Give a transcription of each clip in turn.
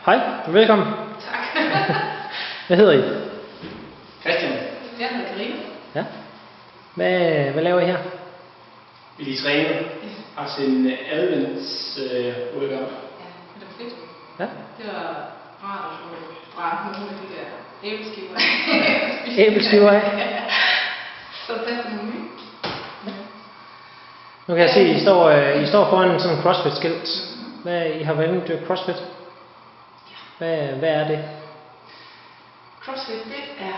Hej, velkommen. Tak. Hvad hedder I? Christian. Jeg hedder Karina. Ja. Hvad laver I her? Vi er træner. Har sin adventsudgang. Ja, det var fedt. Ja. Det var rart at få brændt nogle af de der æbleskiver. Æbleskiver af? Så passer det nu. Nu kan jeg se, I står foran sådan en CrossFit-skilt. I har været inde og dyrke CrossFit? Hvad er det? CrossFit, det er...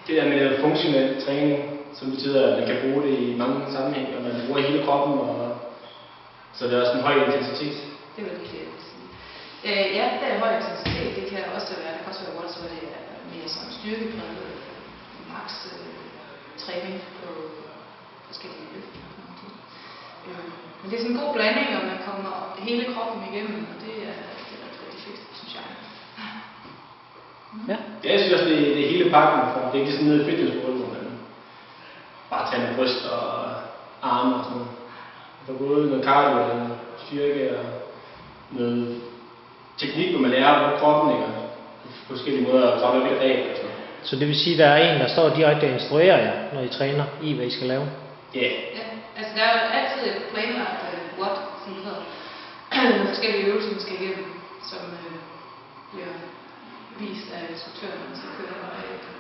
Det der med funktionel træning, som betyder, at man kan bruge det i mange sammenhænge, og man bruger hele kroppen, og så det er også en høj intensitet. Det var lige det, jeg ville sige. Ja, det er høj intensitet. Det kan også være, det kan også være godt, så det er mere som styrkepræget, max træning på forskellige løft. Men det er sådan en god blanding, og man kommer hele kroppen igennem, og det er rigtig fedt, synes jeg. Ja. Ja, jeg synes også, det er hele pakken, for det er ikke sådan noget fitnessmål, hvor man bare tager bryst og arme og sådan noget. Der er både noget cardio og noget styrke og noget teknik, hvor man lærer at bruge kroppen, ikke? På forskellige måder at kramme lidt af og sådan noget. Så det vil sige, at der er en, der står direkte og instruerer jer, når I træner i, hvad I skal lave? Ja. Ja, altså der er jo altid et planlagt what, som det hedder. Nogle forskellige øvelser, man skal igennem, som bliver vist af instruktøren, man skal køre og bagefter.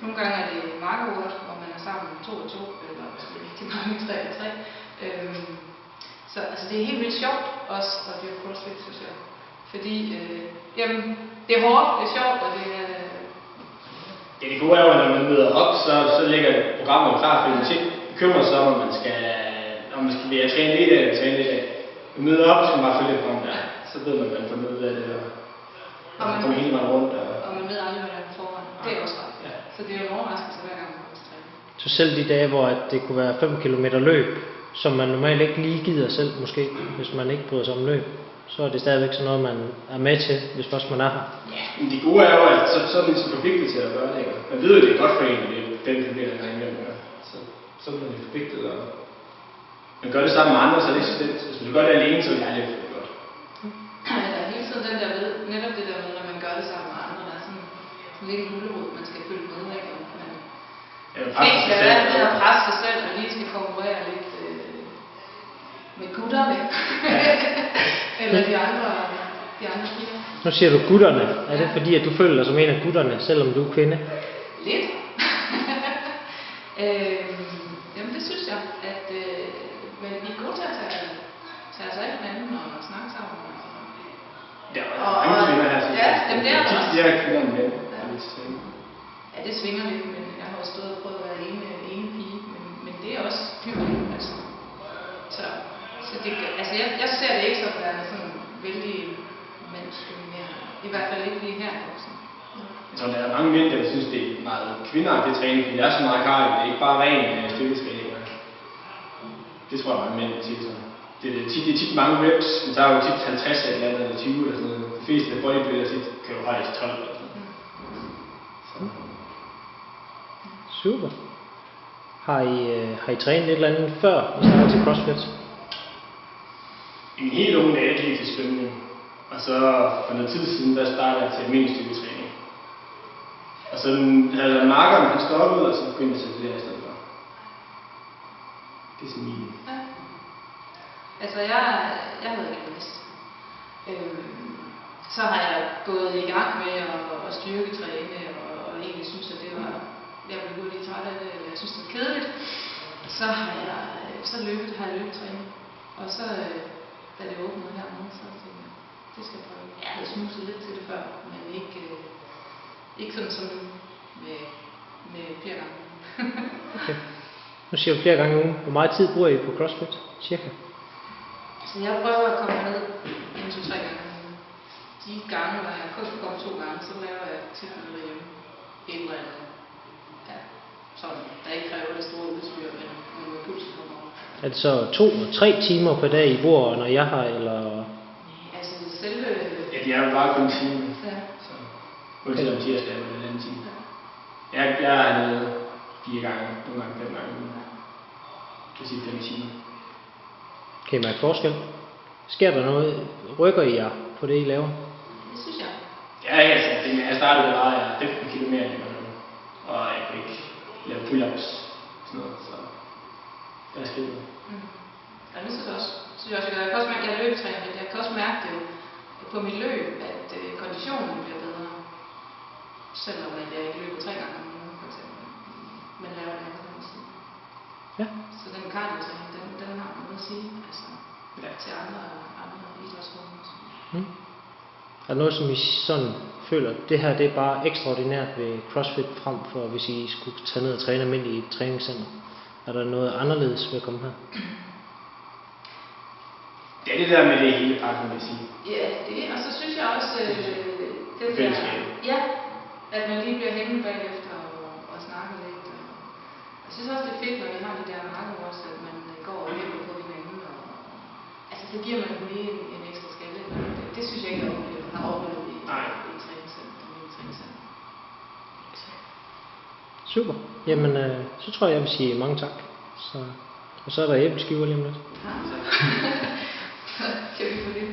Nogle gange er det markerord, hvor man er sammen 2 og 2, eller rigtig mange 3 og 3. Så altså, det er helt vildt sjovt også at dyrke CrossFit, synes jeg. Fordi jamen, det er hårdt, det er sjovt, og det er... Ja, det gode er jo, at når man møder op, så ligger programmet klar, for man tit bekymrer sig om, om man skal være træne lidt af eller træne lidt af. Man møder op, så man bare følge program der. Så ved man, at man får noget ud af det, og man kommer hele vejen rundt. Og man ved aldrig, hvad der er på forhånd. Det er også ret. Ja. Så det er jo en overraskelse hver gang, man kommer til træning. Så selv de dage, hvor det kunne være 5 km løb, som man normalt ikke lige gider selv måske, hvis man ikke bryder sig om løb, så er det stadigvæk sådan noget, man er med til, hvis først man er her. Ja, men det gode er jo, at så er man ligesom forpligtet til at gøre det, ikke? Man ved jo, det er godt for en, at det er 5 km der imellem, så er man forpligtet, og man gør det sammen med andre, så er det ikke så slemt. Hvis man gør det alene, så er det aldrig godt. Ja, der er hele tiden den der ved, netop det der med, når man gør det sammen med andre, der er sådan lidt en gulerod, man skal følge med, ikke? Og man kan ikke lade være med at presse sig selv, og lige skal konkurrere lidt med gutterne. Eller de andre piger. Nu siger du gutterne. Er det fordi, at du føler dig som en af gutterne, selvom du er kvinde? Lidt. Jamen det synes jeg, at men vi er gode til at tage os af hinanden og snakke sammen. Der er mange kvinder her, ja, jamen, det er der også. De er kvinder med. Ja, det svinger lidt, men jeg har også stået og prøvet at være ene pige, men det er også hyggeligt, altså. Så det, altså jeg ser det ikke som at være sådan vældig mandsdominerende. I hvert fald ikke lige her også. Jeg tror, der er mange mænd, der synes, det er meget kvinderagtigt træning, fordi det er så meget cardio, det er ikke bare ren styrketræning. Det tror jeg, mange mænd siger sådan. Det er tit mange reps, men tager jo tit 50 af et eller andet, eller 20 eller sådan noget. De fleste bodybuildere tit kører faktisk 12 eller sådan noget. Super. Har I trænet et eller andet før I startede til CrossFit? I min helt unge dage gik til svømning. Og så for noget tid siden, der startede jeg til almindelig styrketræning. Og så havde jeg en marker, man stoppede, og så begyndte jeg til det her i stedet for. Det er sådan min. Ja. Altså jeg hedder gymnast. Så har jeg gået i gang med at styrketræne, og egentlig synes, at det var, jeg blev hurtigt træt af det, eller jeg synes, det var kedeligt. Så har jeg løbetræning. Og så, da det åbnede hernede, så tænkte jeg, det skal jeg prøve. Jeg havde snuset lidt til det før, men ikke sådan som nu, med 4 gange. Okay. Nu siger du flere gange ugen. Hvor meget tid bruger I på CrossFit? Cirka? Så jeg prøver at komme ned 1-3 gange. De gange, hvor jeg kun kan komme 2 gange, så laver jeg tit noget derhjemme. Et eller andet. Ja, sådan. Der ikke kræver det store udstyr, men med pulsen kommer over. Er det så 2 og 3 timer per dag, I bor, når jeg har, eller? Altså selve... Ja, de er jo bare kun en time. Ja. Så uanset om tirsdag eller en anden time. Jeg er nede 4 gange, nogle gange 5 gange. Det vil sige 5 timer. Kan I mærke forskel? Sker der noget? Rykker I jer på det, I laver? Det synes jeg. Ja, altså, jeg startede bare, jeg 15 km mere end jeg nu. Og jeg kunne ikke lave pull-ups og sådan noget, så der er skidt. Ja, det synes jeg også. Jeg kan også mærke, at jeg løbetræner lidt. Jeg kan også mærke det på mit løb, at konditionen bliver bedre. Selvom jeg ikke løber 3 gange om ugen, for eksempel. Men laver det andet, kan man sige. Ja. Så den kardiotræning, den har noget at sige. Altså, til andre idrætsformer også. Er der noget, som I sådan føler, det her det er bare ekstraordinært ved CrossFit frem for, hvis I skulle tage ned og træne almindeligt i et træningscenter? Er der noget anderledes ved at komme her? Det er det der med det hele pakken, vil jeg sige. Ja, det, og så synes jeg også, det der, ja, at man lige bliver hængende bagefter og snakker lidt. Og jeg synes også, det er fedt, når vi har de der mange også, at man går og hjælper på hinanden. Og, altså, så giver man lige en ekstra skalle. Det synes jeg ikke, jeg har oplevet i træningscenter. Super. Jamen, så tror jeg vil sige mange tak. Og så er der æbleskiver lige om lidt. Ja. Kan vi få det?